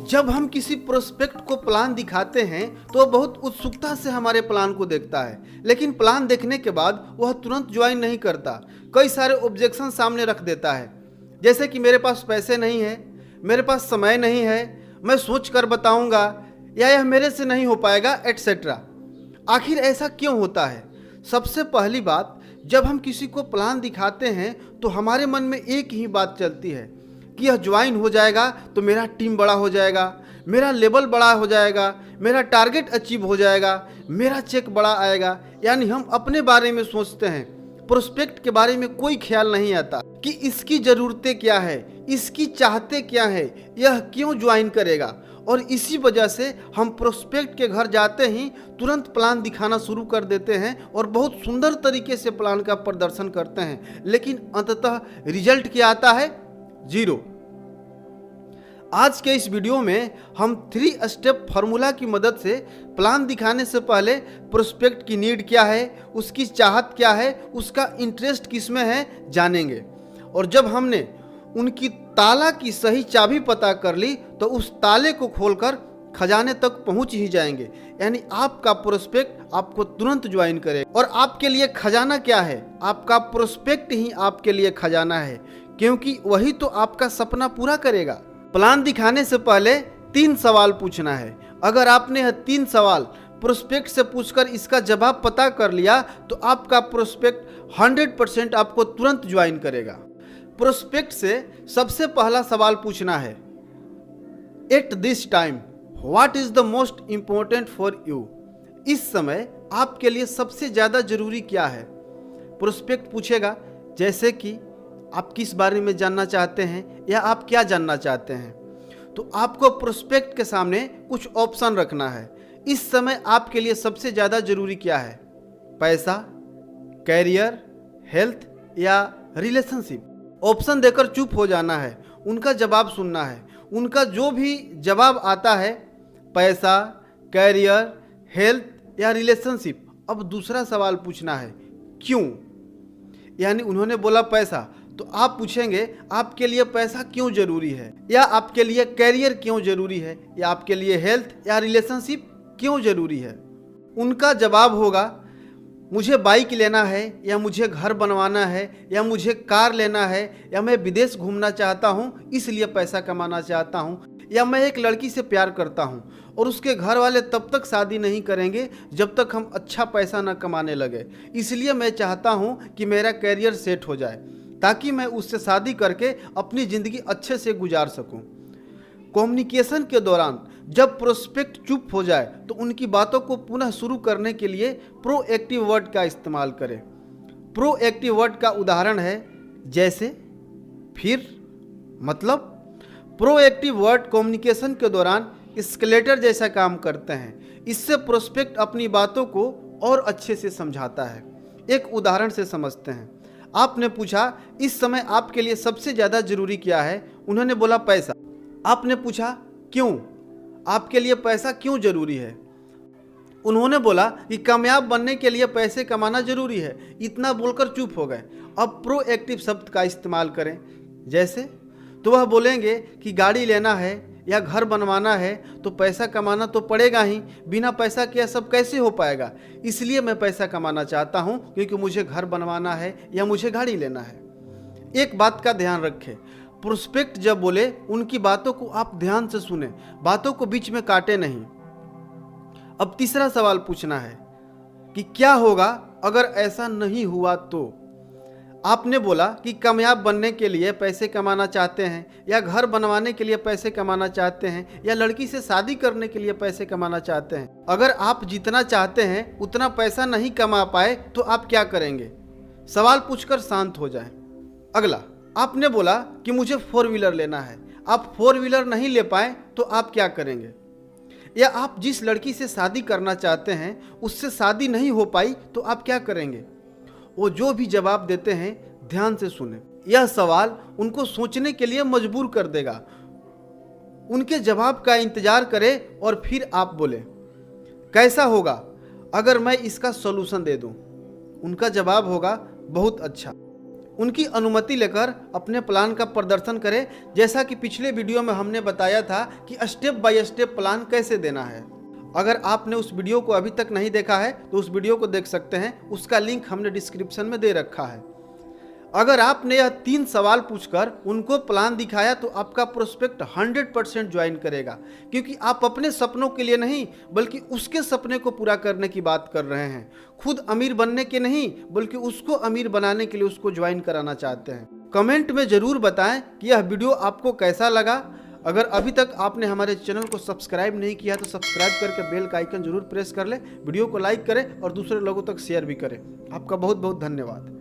जब हम किसी प्रोस्पेक्ट को प्लान दिखाते हैं तो वह बहुत उत्सुकता से हमारे प्लान को देखता है, लेकिन प्लान देखने के बाद वह तुरंत ज्वाइन नहीं करता। कई सारे ऑब्जेक्शन सामने रख देता है, जैसे कि मेरे पास पैसे नहीं है, मेरे पास समय नहीं है, मैं सोच कर बताऊंगा, या यह मेरे से नहीं हो पाएगा, एटसेट्रा। आखिर ऐसा क्यों होता है? सबसे पहली बात, जब हम किसी को प्लान दिखाते हैं तो हमारे मन में एक ही बात चलती है कि यह ज्वाइन हो जाएगा तो मेरा टीम बड़ा हो जाएगा, मेरा लेवल बड़ा हो जाएगा, मेरा टारगेट अचीव हो जाएगा, मेरा चेक बड़ा आएगा। यानी हम अपने बारे में सोचते हैं, प्रोस्पेक्ट के बारे में कोई ख्याल नहीं आता कि इसकी ज़रूरतें क्या है, इसकी चाहते क्या है, यह क्यों ज्वाइन करेगा। और इसी वजह से हम प्रोस्पेक्ट के घर जाते ही तुरंत प्लान दिखाना शुरू कर देते हैं और बहुत सुंदर तरीके से प्लान का प्रदर्शन करते हैं, लेकिन अंततः रिजल्ट क्या आता है? 0। आज के इस वीडियो में हम 3 स्टेप फार्मूला की मदद से प्लान दिखाने से पहले प्रोस्पेक्ट की नीड क्या है, उसकी चाहत क्या है, उसका इंटरेस्ट किस में है, जानेंगे। और जब हमने उनकी ताला की सही चाबी पता कर ली तो उस ताले को खोलकर खजाने तक पहुंच ही जाएंगे। यानी आपका प्रोस्पेक्ट आपको तुरंत ज्वाइन करेगा। और आपके लिए खजाना क्या है? आपका प्रोस्पेक्ट ही आपके लिए खजाना है, क्योंकि वही तो आपका सपना पूरा करेगा। प्लान दिखाने से पहले 3 सवाल पूछना है। अगर आपने यह 3 सवाल प्रोस्पेक्ट से पूछकर इसका जवाब पता कर लिया तो आपका प्रोस्पेक्ट 100% आपको तुरंत ज्वाइन करेगा। प्रोस्पेक्ट से सबसे पहला सवाल पूछना है, at this time what is the most important for you? इस समय आपके लिए सबसे ज़्यादा जरूरी क्या है? प्रोस्पेक्ट पूछेगा, जैसे कि आप किस बारे में जानना चाहते हैं या आप क्या जानना चाहते हैं। तो आपको प्रोस्पेक्ट के सामने कुछ ऑप्शन रखना है। इस समय आपके लिए सबसे ज़्यादा जरूरी क्या है? पैसा, कैरियर, हेल्थ या रिलेशनशिप? ऑप्शन देकर चुप हो जाना है, उनका जवाब सुनना है। उनका जो भी जवाब आता है, पैसा, कैरियर, हेल्थ या रिलेशनशिप, अब दूसरा सवाल पूछना है, क्यों? यानी उन्होंने बोला पैसा, तो आप पूछेंगे आपके लिए पैसा क्यों जरूरी है, या आपके लिए कैरियर क्यों जरूरी है, या आपके लिए हेल्थ या रिलेशनशिप क्यों जरूरी है। उनका जवाब होगा, मुझे बाइक लेना है, या मुझे घर बनवाना है, या मुझे कार लेना है, या मैं विदेश घूमना चाहता हूँ इसलिए पैसा कमाना चाहता हूँ, या मैं एक लड़की से प्यार करता हूँ और उसके घर वाले तब तक शादी नहीं करेंगे जब तक हम अच्छा पैसा न कमाने लगे, इसलिए मैं चाहता हूँ कि मेरा कैरियर सेट हो जाए ताकि मैं उससे शादी करके अपनी ज़िंदगी अच्छे से गुजार सकूँ। कम्युनिकेशन के दौरान जब प्रोस्पेक्ट चुप हो जाए तो उनकी बातों को पुनः शुरू करने के लिए प्रोएक्टिव वर्ड का इस्तेमाल करें। प्रोएक्टिव वर्ड का उदाहरण है जैसे, फिर, मतलब। प्रोएक्टिव वर्ड कम्युनिकेशन के दौरान एस्केलेटर जैसा काम करते हैं। इससे प्रोस्पेक्ट अपनी बातों को और अच्छे से समझाता है। एक उदाहरण से समझते हैं। आपने पूछा, इस समय आपके लिए सबसे ज़्यादा जरूरी क्या है? उन्होंने बोला पैसा। आपने पूछा, क्यों? आपके लिए पैसा क्यों जरूरी है? उन्होंने बोला कि कामयाब बनने के लिए पैसे कमाना जरूरी है। इतना बोलकर चुप हो गए। अब प्रोएक्टिव शब्द का इस्तेमाल करें, जैसे, तो वह बोलेंगे कि गाड़ी लेना है या घर बनवाना है तो पैसा कमाना तो पड़ेगा ही, बिना पैसा के यह सब कैसे हो पाएगा, इसलिए मैं पैसा कमाना चाहता हूँ क्योंकि मुझे घर बनवाना है या मुझे गाड़ी लेना है। एक बात का ध्यान रखें, प्रोस्पेक्ट जब बोले उनकी बातों को आप ध्यान से सुने, बातों को बीच में काटे नहीं। अब तीसरा सवाल पूछना है कि क्या होगा अगर ऐसा नहीं हुआ तो? आपने बोला कि कामयाब बनने के लिए पैसे कमाना चाहते हैं, या घर बनवाने के लिए पैसे कमाना चाहते हैं, या लड़की से शादी करने के लिए पैसे कमाना चाहते हैं। अगर आप जितना चाहते हैं उतना पैसा नहीं कमा पाए तो आप क्या करेंगे? सवाल पूछकर शांत हो जाएं। अगला, आपने बोला कि मुझे 4 व्हीलर लेना है। आप 4 व्हीलर नहीं ले पाए तो आप क्या करेंगे? या आप जिस लड़की से शादी करना चाहते हैं उससे शादी नहीं हो पाई तो आप क्या करेंगे? वो जो भी जवाब देते हैं ध्यान से सुने। यह सवाल उनको सोचने के लिए मजबूर कर देगा। उनके जवाब का इंतजार करें और फिर आप बोले, कैसा होगा अगर मैं इसका सॉल्यूशन दे दूं? उनका जवाब होगा, बहुत अच्छा। उनकी अनुमति लेकर अपने प्लान का प्रदर्शन करें, जैसा कि पिछले वीडियो में हमने बताया था कि स्टेप बाय स्टेप प्लान कैसे देना है। अगर आपने उस वीडियो को अभी तक नहीं देखा है तो उस वीडियो को देख सकते हैं, उसका लिंक हमने डिस्क्रिप्शन में दे रखा है। अगर आपने यह 3 सवाल पूछकर उनको प्लान दिखाया तो आपका प्रोस्पेक्ट 100% ज्वाइन करेगा, क्योंकि आप अपने सपनों के लिए नहीं बल्कि उसके सपने को पूरा करने की बात कर रहे हैं। खुद अमीर बनने के नहीं बल्कि उसको अमीर बनाने के लिए उसको ज्वाइन कराना चाहते हैं। कमेंट में ज़रूर बताएं कि यह वीडियो आपको कैसा लगा। अगर अभी तक आपने हमारे चैनल को सब्सक्राइब नहीं किया तो सब्सक्राइब करके बेल का आइकन जरूर प्रेस कर ले, वीडियो को लाइक करें और दूसरे लोगों तक शेयर भी करें। आपका बहुत बहुत धन्यवाद।